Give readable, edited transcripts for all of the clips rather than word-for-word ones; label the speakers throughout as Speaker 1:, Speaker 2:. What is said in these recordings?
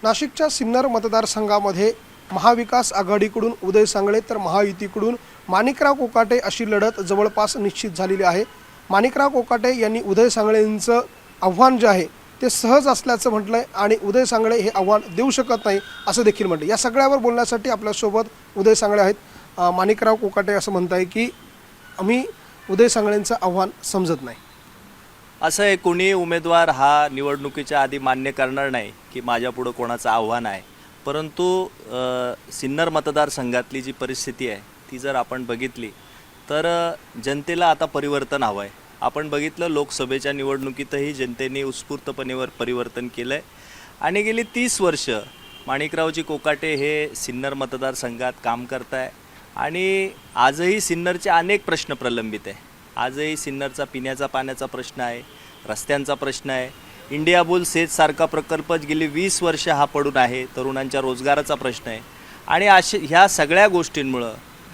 Speaker 1: नाशिकच्या सिन्नर मतदारसंघामध्ये महाविकास आघाडीकडून उदय सांगळे तर महायुतीकडून माणिकराव कोकाटे अशी लढत जवळपास निश्चित झालेली आहे। माणिकराव कोकाटे यांनी उदय सांगळेंचं आव्हान जे आहे ते सहज असल्याचं म्हटलंय आणि उदय सांगळे हे आव्हान देऊ शकत नाही असं देखील म्हटलं। या सगळ्यावर बोलण्यासाठी आपल्यासोबत उदय सांगळे आहेत। माणिकराव कोकाटे असं म्हणताय की आम्ही उदय सांगळेंचं आव्हान समजत नाही।
Speaker 2: असं आहे, कोणी उमेदवार हा निवडणुकीच्या आधी मान्य करणार नाही की माझ्यापुढं कोणाचं आव्हान आहे, परंतु सिन्नर मतदारसंघातली जी परिस्थिती आहे ती जर आपण बघितली तर जनतेला आता परिवर्तन हवं आहे। आपण बघितलं लोकसभेच्या निवडणुकीतही जनतेने उत्स्फूर्तपणे परिवर्तन केलं आहे आणि गेली 30 वर्ष माणिकरावजी कोकाटे हे सिन्नर मतदारसंघात काम करत आहे आणि आजही सिन्नरचे अनेक प्रश्न प्रलंबित आहे। आजही सिन्नरचा पिण्याचा पाण्याचा प्रश्न आहे, रस्त्यांचा प्रश्न आहे, इंडिया बुल सेजसारखा प्रकल्प गेली 20 वर्ष हा पडून आहे, तरुणांच्या रोजगाराचा प्रश्न आहे आणि ह्या सगळ्या गोष्टींमुळं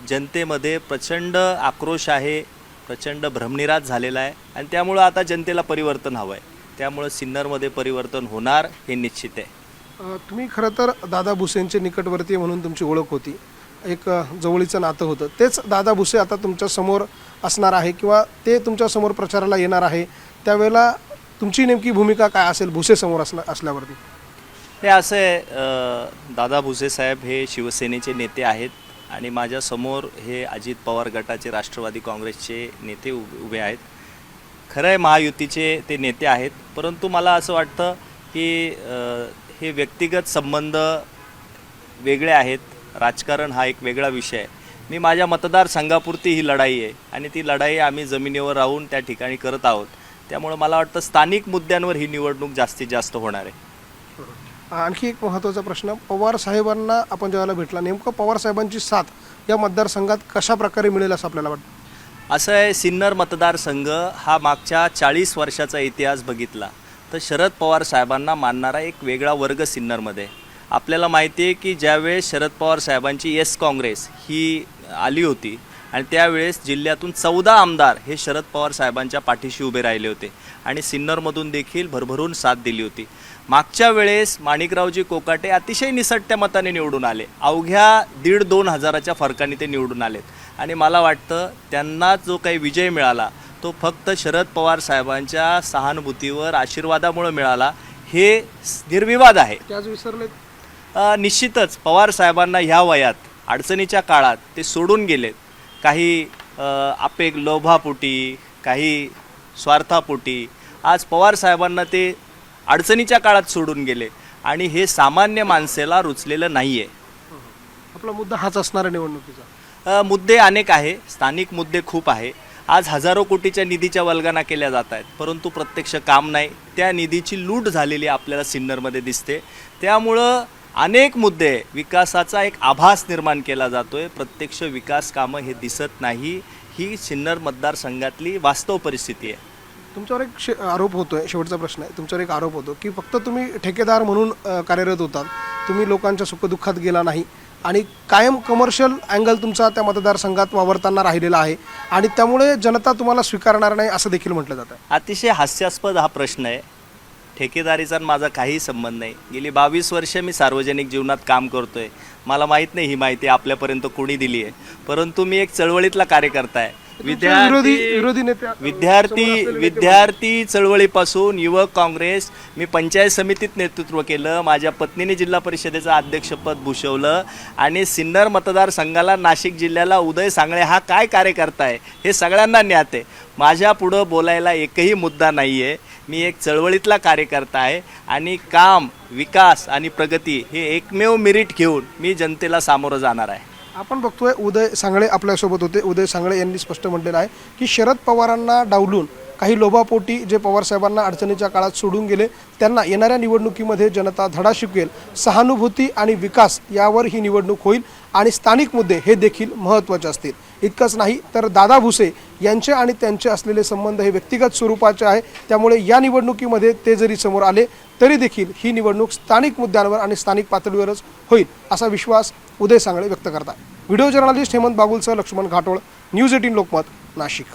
Speaker 2: जनतेमध्ये प्रचंड आक्रोश आहे, प्रचंड भ्रमनिरास झालेला आहे आणि त्यामुळं आता जनतेला परिवर्तन हवं आहे। त्यामुळं सिन्नरमध्ये परिवर्तन होणार हे निश्चित आहे।
Speaker 1: तुम्ही खरं तर दादा भुसेंचे निकटवर्तीय म्हणून तुमची ओळख होती, एक जवळीचं नातं होतं। तेच दादा भुसे आता तुमच्या समोर असणार आहे किंवा ते तुमच्या समोर प्रचाराला येणार आहे, त्यावेळेला तुमची नेमकी भूमिका काय असेल भुसे समोर असल्यावरती?
Speaker 2: हे असं आहे, दादा भुसे साहेब हे शिवसेनेचे नेते आहेत आणि माझ्यासमोर हे अजित पवार गटाचे राष्ट्रवादी काँग्रेसचे नेते उभे आहेत। खरं आहे महायुतीचे ते नेते आहेत, परंतु मला असं वाटतं की हे व्यक्तिगत संबंध वेगळे आहेत, राजकारण हा एक वेगळा विषय आहे। मी माझ्या मतदारसंघापुरती ही लढाई आहे आणि ती लढाई आम्ही जमिनीवर राहून त्या ठिकाणी करत आहोत। त्यामुळे मला वाटतं स्थानिक मुद्द्यांवर ही निवडणूक जास्तीत जास्त होणार आहे।
Speaker 1: आणखी एक महत्त्वाचा प्रश्न, पवार साहेबांना आपण ज्यावेळेला भेटला, नेमकं पवार साहेबांची साथ या मतदारसंघात कशा प्रकारे मिळेल असं आपल्याला वाटतं?
Speaker 2: असं आहे, सिन्नर मतदारसंघ हा मागच्या 40 वर्षाचा इतिहास बघितला तर शरद पवार साहेबांना मानणारा एक वेगळा वर्ग सिन्नरमध्ये। आपल्याला माहिती आहे की ज्यावेळेस शरद पवार साहेबांची येस काँग्रेस ही आली होती आणि त्यावेळेस जिल्ह्यातून 14 आमदार हे शरद पवार साहेबांच्या पाठीशी उभे राहिले होते आणि सिन्नरमधून देखील भरभरून साथ दिली होती। मागच्या वेळेस माणिकरावजी कोकाटे अतिशय निसटत्या मताने निवडून आले, अवघ्या 1,500-2 हजाराच्या फरकाने ते निवडून आलेत आणि मला वाटतं त्यांना जो काही विजय मिळाला तो फक्त शरद पवार साहेबांच्या सहानुभूतीवर आशीर्वादामुळे मिळाला, हे निर्विवाद आहे।
Speaker 1: त्याच विसरले
Speaker 2: निश्चितच पवार साहेबांना ह्या वयात अडचणीच्या काळात ते सोडून गेलेत, काही लोभापोटी, काही स्वार्थापोटी आज पवार साहेबांना ते अडचणीच्या काळात सोडून गेले आणि हे सामान्य माणसाला रुचलेलं नाही आहे।
Speaker 1: आपला मुद्दा हाच असणार आहे निवडणुकीचा?
Speaker 2: मुद्दे अनेक आहे, स्थानिक मुद्दे खूप आहे। आज हजारो कोटीच्या निधीच्या वल्गना केल्या जात आहेत, परंतु प्रत्यक्ष काम नाही, त्या निधीची लूट झालेली आपल्याला सिन्नरमध्ये दिसते। त्यामुळं अनेक मुद्दे, विकासाचा एक आभास निर्माण केला जातोय, प्रत्यक्ष विकास कामं हे दिसत नाही। ही सिन्नर मतदारसंघातली वास्तव परिस्थिती आहे।
Speaker 1: तुमच्यावर एक आरोप होतोय, शेवटचा प्रश्न आहे, तुमच्यावर एक आरोप होतो की फक्त तुम्ही ठेकेदार म्हणून कार्यरत होतात, तुम्ही लोकांच्या सुखदुःखात गेला नाही आणि कायम कमर्शियल अँगल तुमचा त्या मतदारसंघात वावरताना राहिलेला आहे आणि त्यामुळे जनता तुम्हाला स्वीकारणार नाही असं देखील म्हटलं जातं।
Speaker 2: अतिशय हास्यास्पद हा प्रश्न आहे। ठेकेदारीचा माझा काही संबंध नाही। गेली 22 वर्ष मी सार्वजनिक जीवनात काम करतोय, मला माहीत नाही ही माहिती आपल्यापर्यंत कोणी दिली आहे, परंतु मी एक चळवळीतला कार्यकर्ता आहे। विद्यार्थी चळवळीपासून युवक काँग्रेस, मी पंचायत समितीत नेतृत्व केलं, माझ्या पत्नीने जिल्हा परिषदेचं अध्यक्षपद भूषवलं आणि सिन्नर मतदारसंघाला, नाशिक जिल्ह्याला उदय सांगळे हा काय कार्यकर्ता आहे हे सगळ्यांना ज्ञात आहे। माझ्या पुढं बोलायला एकही मुद्दा नाही आहे। मी एक चळवळीतला कार्यकर्ता आहे आणि काम, विकास आणि प्रगती हे एकमेव मेरिट घेऊन मी जनतेला सामोरं जाणार आहे।
Speaker 1: आपण बघतोय उदय सांगळे आपल्यासोबत होते। उदय सांगळे यांनी स्पष्ट म्हटलेलं आहे की शरद पवारांना डावलून काही लोभापोटी जे पवार साहेबांना अडचणीच्या काळात सोडून गेले त्यांना येणाऱ्या निवडणुकीमध्ये जनता धडा शिकवेल। सहानुभूती आणि विकास यावर ही निवडणूक होईल आणि स्थानिक मुद्दे हे देखील महत्त्वाचे असतील। इतकंच नाही तर दादा भुसे यांचे आणि त्यांचे असलेले संबंध हे व्यक्तिगत स्वरूपाचे आहे, त्यामुळे या निवडणुकीमध्ये ते जरी समोर आले तरी देखील ही निवडणूक स्थानिक मुद्द्यांवर आणि स्थानिक पातळीवरच होईल असा विश्वास उदय सांगळे व्यक्त करतात। व्हिडिओ जर्नलिस्ट हेमंत बागुलसह लक्ष्मण घाटोळ, न्यूज 18 लोकमत, नाशिक।